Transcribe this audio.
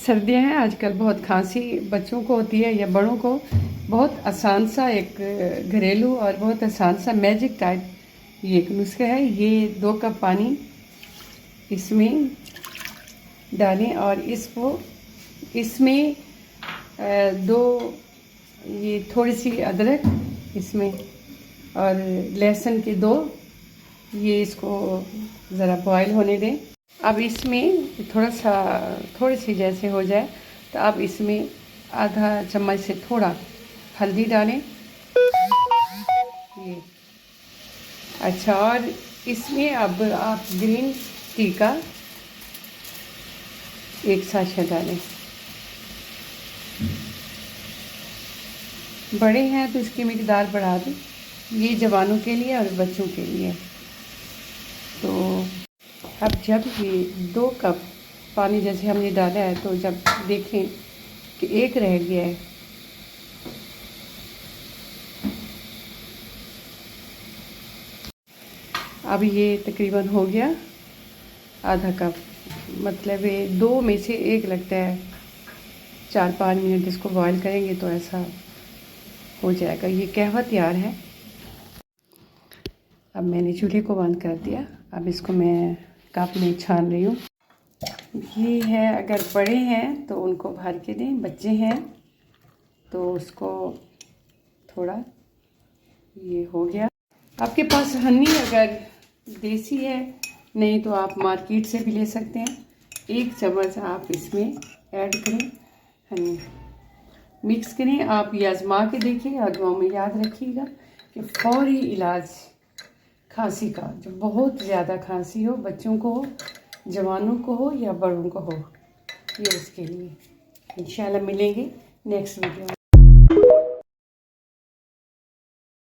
सर्दियां हैं आजकल, बहुत खांसी बच्चों को होती है या बड़ों को। बहुत आसान सा एक घरेलू और बहुत आसान सा मैजिक टाइप ये एक नुस्खा है। ये 2 कप पानी इसमें डालें और इसको इसमें 2 ये थोड़ी सी अदरक इसमें और लहसुन के 2 ये इसको ज़रा बॉयल होने दें। अब इसमें थोड़ी सी जैसे हो जाए तो अब इसमें आधा चम्मच से थोड़ा हल्दी डालें ये। अच्छा, और इसमें अब आप ग्रीन टी का 1 साशा डालें। बड़े हैं तो इसकी मिकदार बढ़ा दें, ये जवानों के लिए और बच्चों के लिए। तो अब जब ये 2 कप पानी जैसे हमने डाला है तो जब देखें कि 1 रह गया है, अब ये तकरीबन हो गया आधा कप, मतलब ये 2 में से 1 लगता है। 4-5 मिनट इसको बॉईल करेंगे तो ऐसा हो जाएगा। ये कहवा तैयार है। अब मैंने चूल्हे को बंद कर दिया। अब इसको मैं कप में छान रही हूँ। ये है, अगर बड़े हैं तो उनको भर के दें, बच्चे हैं तो उसको थोड़ा ये हो गया। आपके पास हनी अगर देसी है, नहीं तो आप मार्केट से भी ले सकते हैं। 1 चम्मच आप इसमें ऐड करें हनी, मिक्स करें। आप ये आजमा के देखिए और दुआ में याद रखिएगा कि फौरी इलाज खांसी का, जो बहुत ज़्यादा खांसी हो, बच्चों को हो, जवानों को हो या बड़ों को हो, ये उसके लिए। इंशाल्लाह मिलेंगे नेक्स्ट वीडियो में।